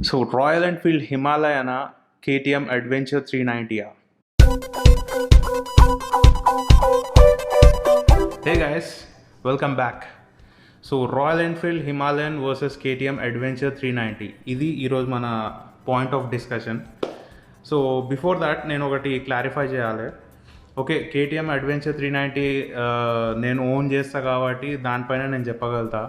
So Royal Enfield Himalayana KTM Adventure 390. Hey guys, welcome back. So Royal Enfield Himalayan versus KTM Adventure 390. ఇది ఈరోజు మన point of discussion. So before that నేను ఒకటి clarify చేయాలి. Okay, KTM adventure 390 నేను own చేస్తా కాబట్టి దానిపైన నేను చెప్పగలుగుతా.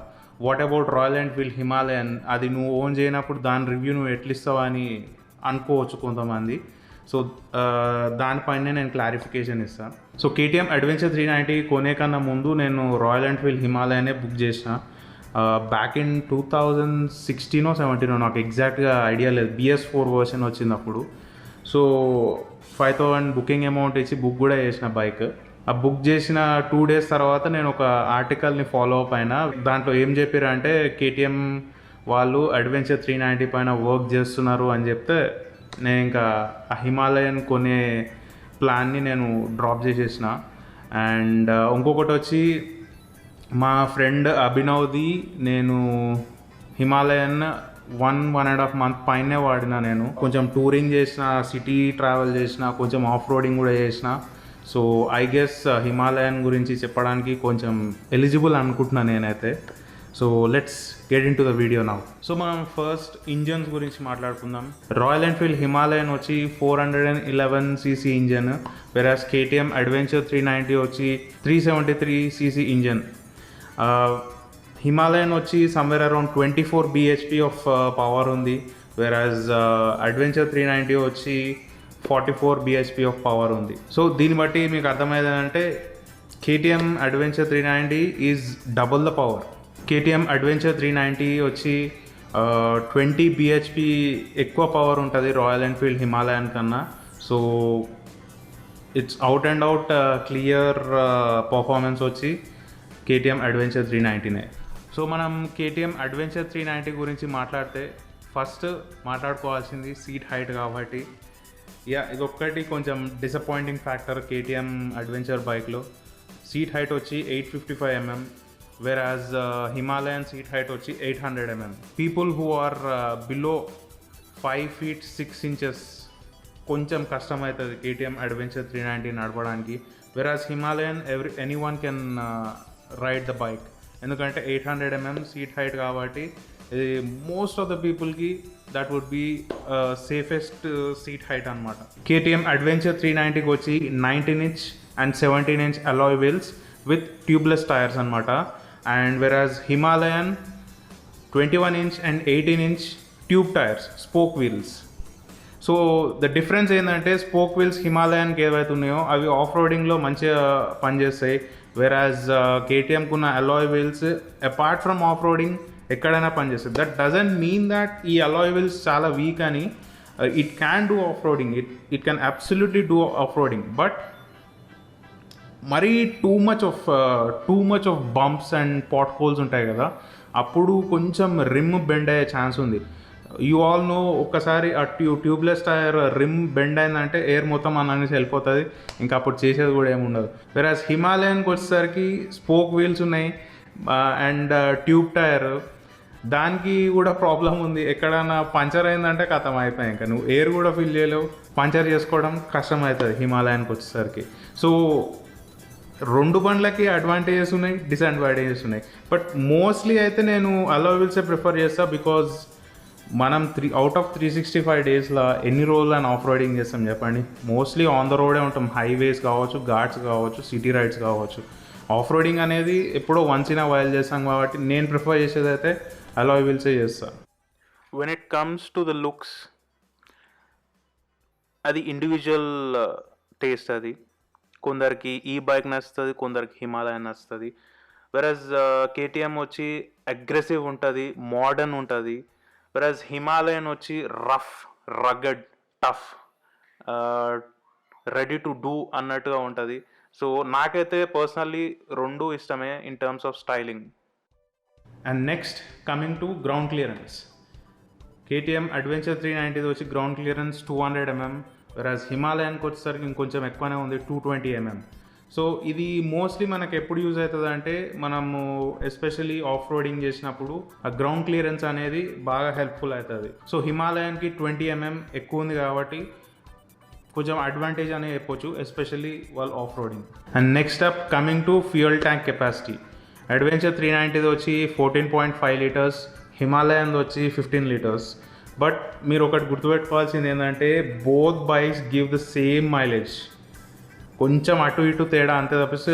What about Royal Enfield Himalayan, అది నువ్వు ఓన్ చేయనప్పుడు దాని రివ్యూ నువ్వు ఎట్లిస్తావు అని అనుకోవచ్చు కొంతమంది. సో దానిపైనే నేను క్లారిఫికేషన్ ఇస్తాను. సో కేటీఎం అడ్వెంచర్ 390 కొనే కన్నా ముందు నేను రాయల్ ఎన్ఫీల్డ్ హిమాలయనే బుక్ చేసిన. బ్యాక్ ఇన్ 2016 17 నాకు ఎగ్జాక్ట్గా ఐడియా లేదు. BS4 వర్షన్ వచ్చింది అప్పుడు. సో 5,000 బుకింగ్ అమౌంట్ ఇచ్చి బుక్ కూడా చేసిన బైక్. ఆ బుక్ చేసిన 2 days తర్వాత నేను ఒక ఆర్టికల్ని ఫాలో అప్ అయినా. దాంట్లో ఏం చెప్పారంటే కేటీఎం వాళ్ళు అడ్వెంచర్ 390 పైన వర్క్ చేస్తున్నారు అని చెప్తే నేను ఇంకా ఆ హిమాలయన్ కొనే ప్లాన్ని నేను డ్రాప్ చేసేసిన. అండ్ ఇంకొకటి వచ్చి మా ఫ్రెండ్ అభినవ్ది నేను హిమాలయన్ 1.5 month పైనే వాడినా. నేను కొంచెం టూరింగ్ చేసిన, సిటీ ట్రావెల్ చేసిన, కొంచెం ఆఫ్ రోడింగ్ కూడా చేసిన. సో ఐ గెస్ హిమాలయన్ గురించి చెప్పడానికి కొంచెం ఎలిజిబుల్ అనుకుంటున్నాను నేనైతే. So let's get in to the video now. So మనం ఫస్ట్ ఇంజన్స్ గురించి మాట్లాడుకుందాం. రాయల్ ఎన్ఫీల్డ్ హిమాలయన్ వచ్చి 411cc ఇంజన్, వెరాస్ కేటీఎం అడ్వెంచర్ 390 వచ్చి 373cc ఇంజన్. హిమాలయన్ వచ్చి somewhere around 24 bhp of power ఉంది, వెరాజ్ అడ్వెంచర్ 390 వచ్చి 44 bhp ఆఫ్ పవర్ ఉంది. సో దీన్ని బట్టి మీకు అర్థమైంది అంటే KTM adventure 390 is double the power. KTM adventure 390 వచ్చి 20 bhp ఎక్కువ పవర్ ఉంటుంది రాయల్ ఎన్ఫీల్డ్ హిమాలయన్ కన్నా. So it's out and out clear performance వచ్చి కేటీఎం అడ్వెంచర్ 390నే. సో మనం కేటీఎం అడ్వెంచర్ 390 గురించి మాట్లాడితే ఫస్ట్ మాట్లాడుకోవాల్సింది సీట్ హైట్ కాబట్టి. ఇదొక్కటి కొంచెం డిసప్పాయింటింగ్ ఫ్యాక్టర్ కేటీఎం అడ్వెంచర్ బైక్లో. సీట్ హైట్ వచ్చి 855 mm, వెరాజ్ హిమాలయన్ సీట్ హైట్ వచ్చి 800 mm. People who are below 5 feet 6 inches కొంచెం కష్టమవుతుంది కేటీఎం అడ్వెంచర్ 390 నడపడానికి. Whereas Himalayan anyone can ride the bike, ఎందుకంటే 800 mm సీట్ హైట్ కాబట్టి ఇది మోస్ట్ ఆఫ్ ద పీపుల్కి that would be safest seat height అనమాట. KTM adventure 390కి వచ్చి 19 inch and 17 inch alloy wheels with tubeless tyres అనమాట. And whereas Himalayan 21 inch and 18 inch tube tyres, spoke wheels. So the difference ఏంటంటే spoke wheels హిమాలయన్కి ఏవైతే ఉన్నాయో అవి off రోడింగ్లో మంచిగా పనిచేస్తాయి, వెరాజ్ కేటీఎంకున్న alloy wheels apart from off roading ఎక్కడైనా పనిచేస్తుంది. దట్ డజంట్ మీన్ దట్ ఈ అలాయ్ వీల్స్ చాలా వీక్ అని. It can do off roading, it can absolutely do off roading, but మరీ too much of bumps and potholes ఉంటాయి కదా, అప్పుడు కొంచెం రిమ్ బెండ్ అయ్యే ఛాన్స్ ఉంది. యూ ఆల్ నో, ఒక్కసారి ఆ ట్యూబ్లెస్ టైర్ రిమ్ బెండ్ అయిందంటే ఎయిర్ మొత్తం అనేసి వెళ్ళిపోతుంది, ఇంకా అప్పుడు చేసేది కూడా ఏమి ఉండదు. వెరాజ్ హిమాలయన్కి వచ్చేసరికి స్పోక్ వీల్స్ ఉన్నాయి అండ్ ట్యూబ్ టైర్, దానికి కూడా ప్రాబ్లం ఉంది. ఎక్కడైనా పంచర్ అయిందంటే కథం అయిపోయాయి, ఇంకా నువ్వు ఎయిర్ కూడా ఫిల్ చేయలేవు, పంచర్ చేసుకోవడం కష్టం అవుతుంది హిమాలయన్కి వచ్చేసరికి. సో రెండు బండ్లకి అడ్వాంటేజెస్ ఉన్నాయి, డిసడ్వాంటేజెస్ ఉన్నాయి. బట్ మోస్ట్లీ అయితే నేను అలాయ్ వీల్సే ప్రిఫర్ చేస్తాను, బికాజ్ మనం అవుట్ ఆఫ్ 365 daysలో ఎన్ని రోజులు అని ఆఫ్ రోడింగ్ చేస్తాం చెప్పండి? మోస్ట్లీ ఆన్ ద రోడే ఉంటాం, హైవేస్ కావచ్చు, ఘాట్స్ కావచ్చు, సిటీ రైడ్స్ కావచ్చు. ఆఫ్ రోడింగ్ అనేది ఎప్పుడో వన్స్ ఇన్ అ వైల్ చేస్తాం కాబట్టి నేను ప్రిఫర్ చేసేది అయితే అలాయ్ వీల్సే చేస్తాను. When it comes to the looks, అది ఇండివిజువల్ టేస్ట్. అది కొందరికి ఈ బైక్ నచ్చుతుంది, కొందరికి హిమాలయన్ నచ్చుతుంది. వెరాజ్ కేటీఎం వచ్చి అగ్రెసివ్ ఉంటుంది, మోడర్న్ ఉంటుంది. వెరాజ్ హిమాలయన్ వచ్చి rough, రగడ్, tough, ready to do అన్నట్టుగా ఉంటుంది. సో నాకైతే పర్సనల్లీ రెండు ఇష్టమే in terms of styling. And next coming to ground clearance, KTM adventure 390 వచ్చి గ్రౌండ్ క్లియరెన్స్ 200 mm, వెరాజ్ హిమాలయన్కి వచ్చేసరికి ఇంకొంచెం ఎక్కువనే ఉంది, 220 mm. సో ఇది మోస్ట్లీ మనకు ఎప్పుడు యూజ్ అవుతుంది అంటే మనము ఎస్పెషల్లీ ఆఫ్ రోడింగ్ చేసినప్పుడు ఆ గ్రౌండ్ క్లియరెన్స్ అనేది బాగా హెల్ప్ఫుల్ అవుతుంది. సో హిమాలయన్కి 20 mm ఎక్కువ ఉంది కాబట్టి కొంచెం అడ్వాంటేజ్ అనే చెప్పొచ్చు, ఎస్పెషల్లీ వాళ్ళు off roading. And next up coming to fuel tank capacity, adventure 390 వచ్చి 14.5 లీటర్స్, హిమాలయన్ వచ్చి 15 లీటర్స్. బట్ మీరు ఒకటి గుర్తుపెట్టుకోవాల్సింది ఏంటంటే both bikes give the same mileage. కొంచెం అటు ఇటు తేడా అంతే తప్పిస్తే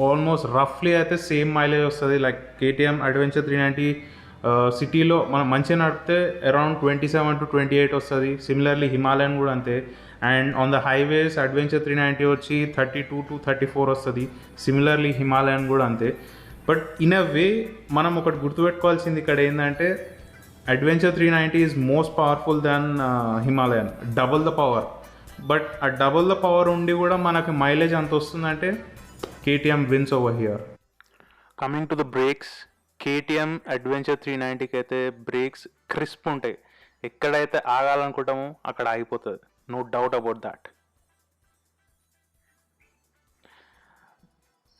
ఆల్మోస్ట్ రఫ్లీ అయితే సేమ్ మైలేజ్ వస్తుంది. లైక్ కేటీఎం అడ్వెంచర్ 390 సిటీలో మనం మంచిగా నడిపితే అరౌండ్ 27 to 28 వస్తుంది. సిమిలర్లీ హిమాలయన్ కూడా అంతే. And on the highways adventure 390 వచ్చి 32 to 34 వస్తుంది. సిమిలర్లీ హిమాలయన్ కూడా అంతే. బట్ ఇన్ అ వే మనం ఒకటి గుర్తుపెట్టుకోవాల్సింది ఇక్కడ ఏంటంటే adventure 390 is most powerful than Himalayan, double the power. But ఆ డబుల్ ద పవర్ ఉండి కూడా మనకి మైలేజ్ అంత వస్తుందంటే KTM wins over here. Coming to the brakes, KTM adventure 390కి అయితే బ్రేక్స్ క్రిస్ప్ ఉంటాయి. ఎక్కడైతే ఆగాలనుకుంటామో అక్కడ ఆగిపోతుంది, no doubt about that.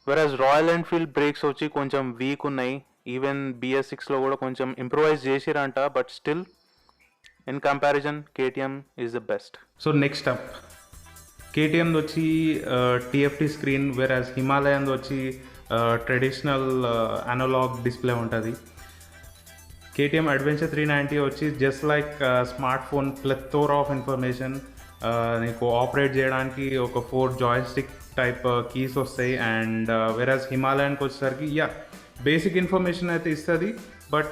Versus Royal Enfield brakes వచ్చి కొంచెం వీక్ ఉన్నాయి. ఈవెన్ BS6లో కూడా కొంచెం ఇంప్రూవైజ్ చేసిరంట, but still in comparison KTM is the best. So next up KTM వచ్చి TFT స్క్రీన్, వెరాజ్ హిమాలయన్ వచ్చి ట్రెడిషనల్ అనలాగ్ డిస్ప్లే ఉంటుంది. కేటీఎం అడ్వెంచర్ 390 వచ్చి just like smartphone, plethora of information. నీకు ఆపరేట్ చేయడానికి ఒక 4 జాయ్స్టిక్ టైప్ కీస్ వస్తాయి. And versus హిమాలయన్కి వచ్చేసరికి బేసిక్ ఇన్ఫర్మేషన్ అయితే ఇస్తుంది, but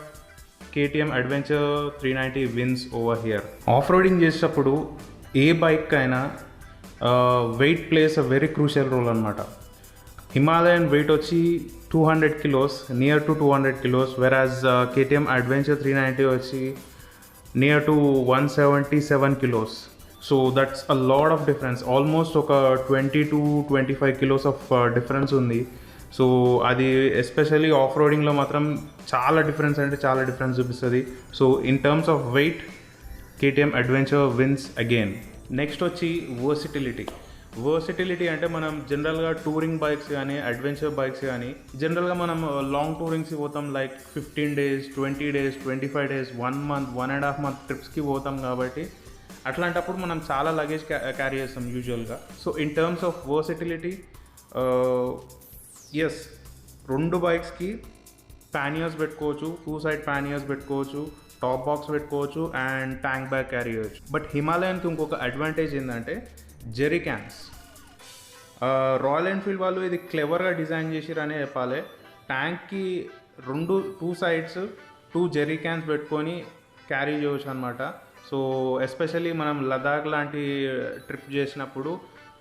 KTM adventure 390 wins over here. Off roading చేసేటప్పుడు ఏ బైక్ అయినా weight plays a very crucial role అనమాట. హిమాలయన్ వెయిట్ వచ్చి 200 kilos, near to 200 kilos, whereas KTM adventure 390 వచ్చి near to 177 kilos. So that's a lot of difference, almost ఒక 20 to 25 kilos of difference ఉంది. So అది especially off రోడింగ్లో మాత్రం చాలా difference అంటే చాలా డిఫరెన్స్ చూపిస్తుంది. So in terms of weight KTM adventure wins again. Next వచ్చి వర్సిటిలిటీ అంటే మనం జనరల్గా టూరింగ్ బైక్స్ కానీ అడ్వెంచర్ బైక్స్ కానీ జనరల్గా మనం లాంగ్ టూరింగ్స్కి పోతాం, like 15 days, 20 days, 25 days, 1 month, 1.5 month ట్రిప్స్కి పోతాం. కాబట్టి అట్లాంటప్పుడు మనం చాలా లగేజ్ క్యారీ చేస్తాం యూజువల్గా. So in terms of versatility yes, 2 బైక్స్కి ప్యానియర్స్ పెట్టుకోవచ్చు, 2 side ప్యానియర్స్ పెట్టుకోవచ్చు, టాప్ బాక్స్ పెట్టుకోవచ్చు అండ్ ట్యాంక్ బ్యాగ్ క్యారీ చేయవచ్చు. బట్ హిమాలయన్కి ఇంకొక అడ్వాంటేజ్ ఏంటంటే జెరీ క్యాన్స్. రాయల్ ఎన్ఫీల్డ్ వాళ్ళు ఇది క్లెవర్గా డిజైన్ చేసిరనే చెప్పాలి. ట్యాంక్కి 2 sides 2 జెరీ క్యాన్స్ పెట్టుకొని క్యారీ చేయవచ్చు అనమాట. సో ఎస్పెషల్లీ మనం లదాఖ్ లాంటి ట్రిప్ చేసినప్పుడు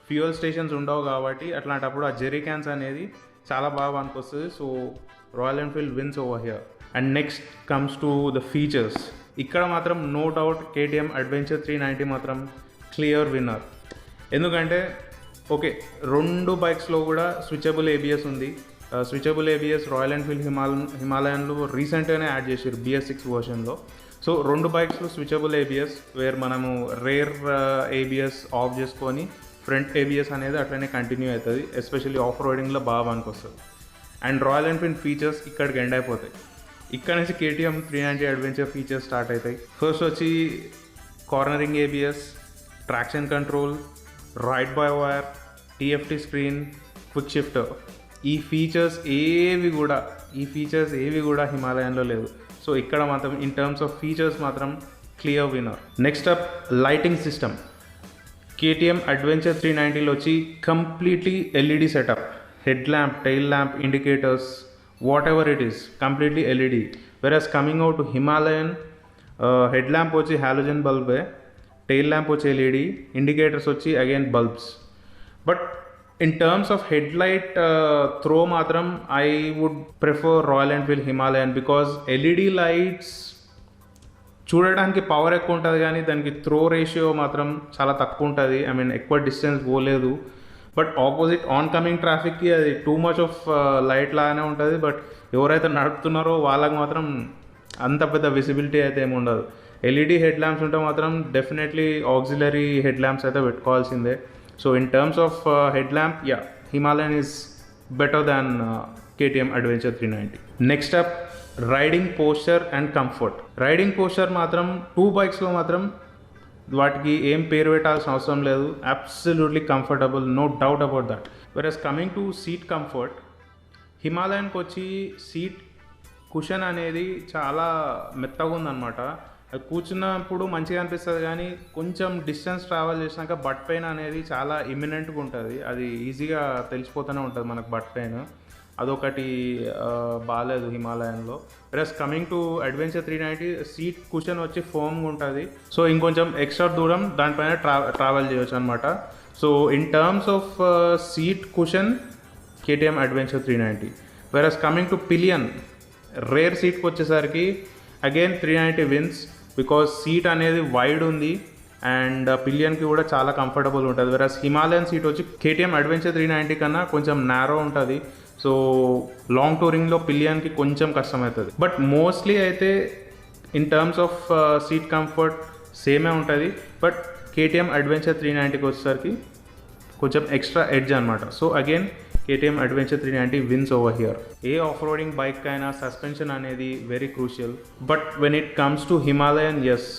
ఫ్యూయల్ స్టేషన్స్ ఉండవు కాబట్టి అట్లాంటప్పుడు ఆ జెరీ క్యాన్స్ అనేది చాలా బాగా పనికొస్తుంది. So Royal Enfield wins over here. And next comes to the features. ఇక్కడ మాత్రం నో డౌట్ కేటీఎం అడ్వెంచర్ 390 మాత్రం క్లియర్ విన్నర్. ఎందుకంటే ఓకే, 2 బైక్స్లో కూడా స్విచబుల్ ABS ఉంది. స్విచబుల్ ABS రాయల్ ఎన్ఫీల్డ్ హిమాలయన్లో రీసెంట్గానే యాడ్ చేసారు BS6 వర్షన్లో. సో 2 బైక్స్లో స్విచబుల్ ABS, వేర్ మనము రేర్ ABS ఆఫ్ చేసుకొని ఫ్రంట్ ABS అనేది అట్లనే కంటిన్యూ అవుతుంది. ఎస్పెషల్లీ ఆఫ్ రోడింగ్లో బాగా పనికొస్తుంది. అండ్ రాయల్ ఎన్ఫీల్డ్ ఫీచర్స్ ఇక్కడికి ఎండ్ అయిపోతాయి. ఇక్కడ నుంచి కేటీఎం 390 అడ్వెంచర్ ఫీచర్స్ స్టార్ట్ అవుతాయి. ఫస్ట్ వచ్చి cornering ABS, traction control, ride by wire, TFT screen, quick shifter. ఈ ఫీచర్స్ ఏవి కూడా హిమాలయన్లో లేవు. సో ఇక్కడ మాత్రం ఇన్ టర్మ్స్ ఆఫ్ ఫీచర్స్ మాత్రం clear winner. Next up lighting system. KTM adventure 390లో వచ్చి completely LED setup, head lamp, tail lamp, indicators, whatever it is completely LED. వెరాస్ coming out to Himalayan head lamp వచ్చి halogen బల్బే, tail lamp వచ్చి LED, indicators వచ్చి again bulbs. But in terms of head light throw మాత్రం I would prefer Royal Enfield Himalayan, because LED lights చూడడానికి power ఎక్కువ ఉంటుంది కానీ దానికి త్రో రేషియో మాత్రం చాలా తక్కువ ఉంటుంది. ఐ మీన్ ఎక్కువ డిస్టెన్స్ పోలేదు. బట్ ఆపోజిట్ ఆన్ కమింగ్ ట్రాఫిక్కి అది టూ మచ్ ఆఫ్ లైట్ లాగానే ఉంటుంది. బట్ ఎవరైతే నడుపుతున్నారో వాళ్ళకి మాత్రం అంత పెద్ద విజిబిలిటీ అయితే ఏమి ఉండదు. LED హెడ్ ల్యాంప్స్ ఉంటే మాత్రం డెఫినెట్లీ ఆక్సిలరీ హెడ్ ల్యాంప్స్ అయితే పెట్టుకోవాల్సిందే. So in terms of head lamp Himalayan is better than KTM Adventure 390. Next up, riding posture and comfort. Riding posture మాత్రం 2 బైక్స్లో మాత్రం వాటికి ఏం పేరు పెట్టాల్సిన అవసరం లేదు. Absolutely comfortable, no doubt about that. Versus coming to seat comfort, హిమాలయన్కి వచ్చి సీట్ కుషన్ అనేది చాలా మెత్తగా ఉందన్నమాట. అది కూర్చున్నప్పుడు మంచిగా అనిపిస్తుంది, కానీ కొంచెం డిస్టెన్స్ ట్రావెల్ చేసినాక బట్ పెయిన్ అనేది చాలా ఇమినెంట్గా ఉంటుంది. అది ఈజీగా తెలిసిపోతూనే ఉంటుంది మనకు బట్ పెయిన్. అదొకటి బాగాలేదు హిమాలయన్లో. Plus coming to adventure 390 seat cushion వచ్చి ఫోమ్గా ఉంటుంది. సో ఇంకొంచెం ఎక్స్ట్రా దూరం దానిపైన ట్రావెల్ చేయొచ్చు అనమాట. So in terms of seat cushion KTM adventure 390. Versus coming to pillion, rear సీట్కి వచ్చేసరికి అగైన్ 390 విన్స్, బికాజ్ సీట్ అనేది వైడ్ ఉంది అండ్ పిలియన్కి కూడా చాలా కంఫర్టబుల్ ఉంటుంది. వెరస్ హిమాలయన్ సీట్ వచ్చి KTM అడ్వెంచర్ 390 కన్నా కొంచెం నారో ఉంటుంది. సో లాంగ్ టూరింగ్లో పిలియన్కి కొంచెం కష్టమవుతుంది. బట్ మోస్ట్లీ అయితే in terms of seat comfort సేమే ఉంటుంది. బట్ KTM అడ్వెంచర్ 390కి వచ్చేసరికి కొంచెం ఎక్స్ట్రా ఎడ్జ్ అనమాట. So again KTM adventure 390 wins over here. ఏ ఆఫ్ రోడింగ్ బైక్ అయినా సస్పెన్షన్ అనేది very crucial. But when it comes to Himalayan, yes,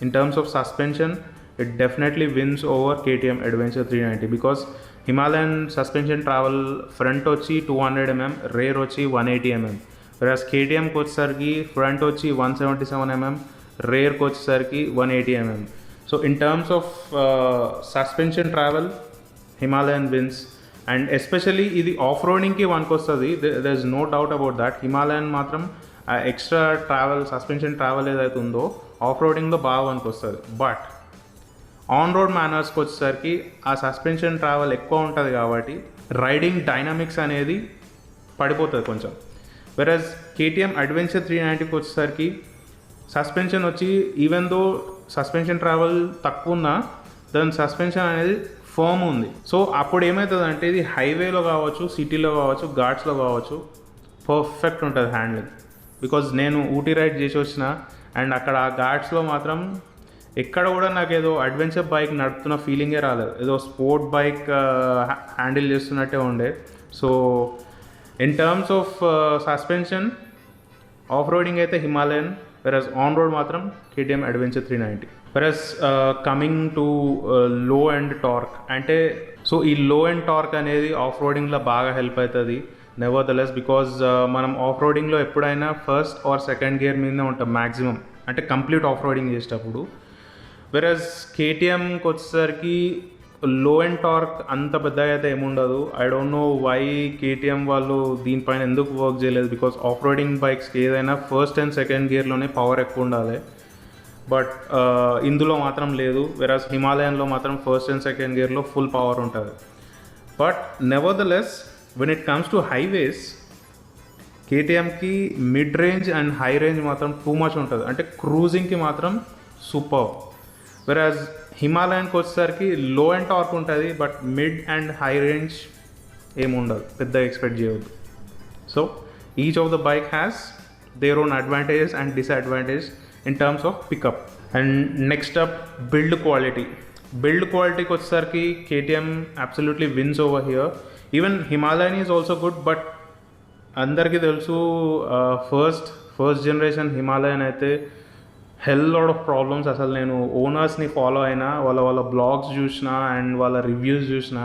in terms of suspension it definitely wins over KTM adventure 390 because Himalayan suspension travel front వచ్చి 200 mm, rare వచ్చి 180 mm. వెరాస్ KTMకి వచ్చేసరికి front వచ్చి 177 mm, రేర్కి వచ్చేసరికి 180 mm. So in terms of suspension travel Himalayan wins. And especially ఇది off రోడింగ్కి వన్కి వస్తుంది, there is no doubt about that. Himalayan మాత్రం ఎక్స్ట్రా ట్రావెల్ సస్పెన్షన్ ట్రావెల్ ఏదైతే ఉందో ఆఫ్ రోడింగ్లో బాగా వన్కి వస్తుంది. బట్ ఆన్ రోడ్ మేనర్స్కి వచ్చేసరికి ఆ సస్పెన్షన్ ట్రావెల్ ఎక్కువ ఉంటుంది కాబట్టి రైడింగ్ డైనమిక్స్ అనేది పడిపోతుంది కొంచెం. వెరస్ KTM అడ్వెంచర్ 390కి వచ్చేసరికి సస్పెన్షన్ వచ్చి ఈవెన్ దో సస్పెన్షన్ ట్రావెల్ తక్కువ ఉన్నా దాని సస్పెన్షన్ అనేది ఫర్మ్ ఉంది. సో అప్పుడు ఏమవుతుందంటే ఇది హైవేలో కావచ్చు, సిటీలో కావచ్చు, ఘాట్స్లో కావచ్చు, పర్ఫెక్ట్ ఉంటుంది హ్యాండ్లింగ్. బికాజ్ నేను ఊటీ రైడ్ చేసి వచ్చిన అండ్ అక్కడ ఆ ఘాట్స్లో మాత్రం ఎక్కడ కూడా నాకు ఏదో అడ్వెంచర్ బైక్ నడుపుతున్న ఫీలింగే రాలేదు, ఏదో స్పోర్ట్ బైక్ హ్యాండిల్ చేస్తున్నట్టే ఉండే. So in terms of suspension off roading అయితే హిమాలయన్, వెరస్ ఆన్ రోడ్ మాత్రం KTM adventure 390. Versus coming to low and torque అంటే, సో ఈ లో అండ్ టార్క్ అనేది ఆఫ్ రోడింగ్లో బాగా హెల్ప్ అవుతుంది నెవర్ ద లెస్. బికాజ్ మనం ఆఫ్ రోడింగ్లో ఎప్పుడైనా ఫస్ట్ ఆర్ సెకండ్ గేర్ మీదనే ఉంటాం మ్యాక్సిమం, అంటే కంప్లీట్ ఆఫ్ రోడింగ్ చేసేటప్పుడు. వెరస్ KTMకి వచ్చేసరికి లో అండ్ టార్క్ అంత పెద్దగా అయితే ఏముండదు. I don't know why KTM వాళ్ళు దీనిపైన ఎందుకు వర్క్ చేయలేదు, బికాస్ ఆఫ్ రోడింగ్ బైక్స్కి ఏదైనా ఫస్ట్ అండ్ సెకండ్ గేర్లోనే పవర్ ఎక్కువ ఉండాలి. బట్ ఇందులో మాత్రం లేదు. వెరస్ హిమాలయన్లో మాత్రం ఫస్ట్ అండ్ సెకండ్ గేర్లో ఫుల్ పవర్ ఉంటుంది. But nevertheless when it comes to highways KTMకి mid range and high range మాత్రం టూ మచ్ ఉంటుంది, అంటే క్రూజింగ్కి మాత్రం సూపర్. వెరాజ్ హిమాలయన్కి వచ్చేసరికి లో అండ్ టార్క్ ఉంటుంది, but mid and high range ఏముండదు, పెద్ద ఎక్స్పెక్ట్ చేయవద్దు. So each of the bike has their own advantages and disadvantage in terms of pickup. And next up build quality. Build క్వాలిటీకి వచ్చేసరికి KTM absolutely wins over here. Even Himalayan is also good, but అందరికీ తెలుసు first generation Himalayan అయితే హెల్ lot of problems. అసలు నేను ఓనర్స్ని follow అయినా, వాళ్ళ blogs చూసిన అండ్ వాళ్ళ రివ్యూస్ చూసిన,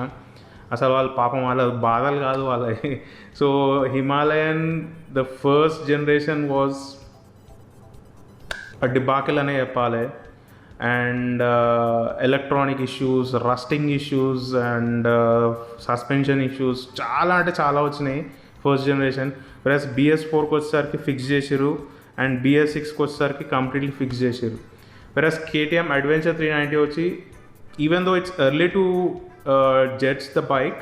అసలు వాళ్ళ పాపం వాళ్ళ బాధలు కాదు వాళ్ళవి. So Himalayan the first generation was debacle అనే చెప్పాలి. And electronic issues, rusting issues and suspension issues చాలా అంటే చాలా వచ్చినాయి ఫస్ట్ జనరేషన్. ప్లస్ BS4కి వచ్చేసరికి ఫిక్స్ చేసిరు అండ్ BS6కి వచ్చేసరికి కంప్లీట్లీ ఫిక్స్ చేసారు. వెరస్ KTM అడ్వెంచర్ 390 వచ్చి even though it's early to judge the bike,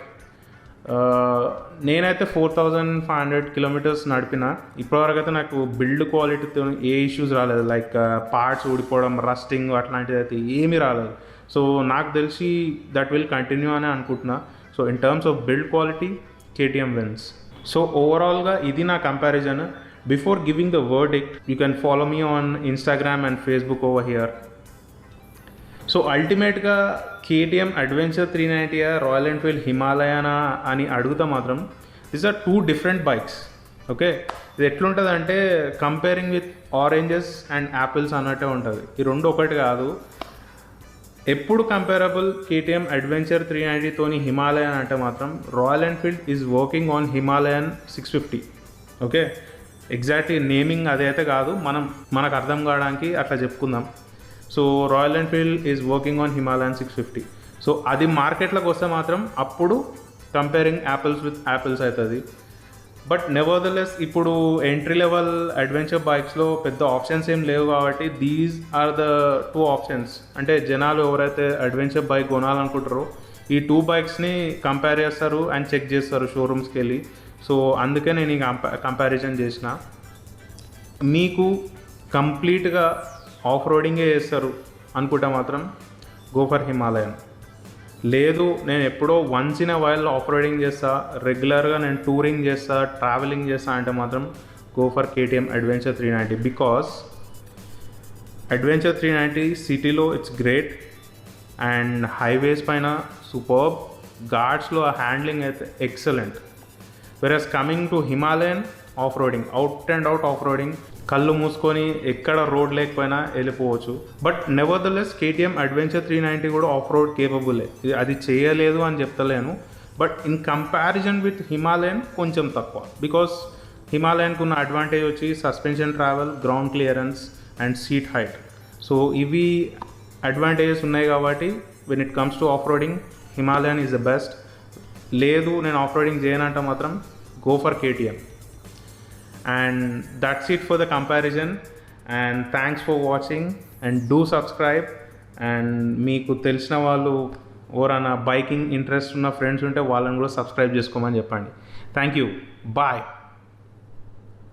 నేనైతే 4500 kilometers నడిపిన. ఇప్పటివరకు అయితే నాకు బిల్డ్ క్వాలిటీతో ఏ ఇష్యూస్ రాలేదు, లైక్ పార్ట్స్ ఊడిపోవడం, రస్టింగ్ అట్లాంటిది అయితే ఏమీ రాలేదు. సో నాకు తెలిసి దట్ విల్ కంటిన్యూ అని అనుకుంటున్నా. So in terms of build quality KTM wins. So ఓవరాల్గా ఇది నా comparison. Before giving the verdict, you can follow me on Instagram and Facebook over here. So అల్టిమేట్గా కేటీఎం అడ్వెంచర్ 390 రాయల్ ఎన్ఫీల్డ్ హిమాలయనా అని అడుగుతా మాత్రం these are 2 different bikes. Okay, ఇది ఎట్లుంటుంది అంటే comparing with oranges and apples అన్నట్టే ఉంటుంది. ఈ రెండు ఒకటి కాదు. ఎప్పుడు కంపేరబుల్ కేటీఎం అడ్వెంచర్ 390తోని హిమాలయన్ అంటే మాత్రం Royal Enfield is working on Himalayan 650. Okay, exactly naming అదైతే కాదు, మనకు అర్థం కావడానికి అట్లా చెప్పుకుందాం. So Royal Enfield is working on Himalayan 650. So అది మార్కెట్లోకి వస్తే మాత్రం అప్పుడు కంపేరింగ్ యాపిల్స్ విత్ యాపిల్స్ అవుతుంది. బట్ నెవర్దలెస్ ఇప్పుడు ఎంట్రీ లెవెల్ అడ్వెంచర్ బైక్స్లో పెద్ద ఆప్షన్స్ ఏం లేవు కాబట్టి దీస్ ఆర్ ద 2 ఆప్షన్స్. అంటే జనాలు ఎవరైతే అడ్వెంచర్ బైక్ కొనాలనుకుంటారో ఈ 2 బైక్స్ని కంపేర్ చేస్తారు అండ్ చెక్ చేస్తారు షోరూమ్స్కి వెళ్ళి. సో అందుకే నేను ఈ కంపారిజన్ చేసిన. మీకు కంప్లీట్గా ఆఫ్ రోడింగే చేస్తారు అనుకుంటే మాత్రం గో ఫర్ హిమాలయన్. లేదు నేను ఎప్పుడో once in a while off roading చేస్తా, రెగ్యులర్గా నేను టూరింగ్ చేస్తా, ట్రావెలింగ్ చేస్తా అంటే మాత్రం go for KTM adventure 390. Because adventure 390 సిటీలో ఇట్స్ గ్రేట్ అండ్ హైవేస్ పైన సూపర్బ్, ఘాట్స్లో ఆ హ్యాండ్లింగ్ అయితే excellent. Versus coming to Himalayan off roading, out and out off roading, కళ్ళు మూసుకొని ఎక్కడ రోడ్ లేకపోయినా వెళ్ళిపోవచ్చు. బట్ నెవర్దలెస్ కేటీఎం అడ్వెంచర్ 390 కూడా ఆఫ్ రోడ్ కేపబులే, అది చేయలేదు అని చెప్తలేను. But in comparison with Himalayan కొంచెం తక్కువ. బికాస్ హిమాలయన్కు ఉన్న అడ్వాంటేజ్ వచ్చి suspension travel, ground clearance and seat height. So ఇవి అడ్వాంటేజెస్ ఉన్నాయి కాబట్టి when it comes to off roading Himalayan is the best. లేదు నేను ఆఫ్ రోడింగ్ చేయనంటే మాత్రం go for KTM. And that's it for the comparison, and thanks for watching and do subscribe. And మీకు తెలిసిన వాళ్ళు ఎవరైనా బైకింగ్ ఇంట్రెస్ట్ ఉన్న ఫ్రెండ్స్ ఉంటే వాళ్ళని కూడా సబ్స్క్రైబ్ చేసుకోమని చెప్పండి. Thank you, bye.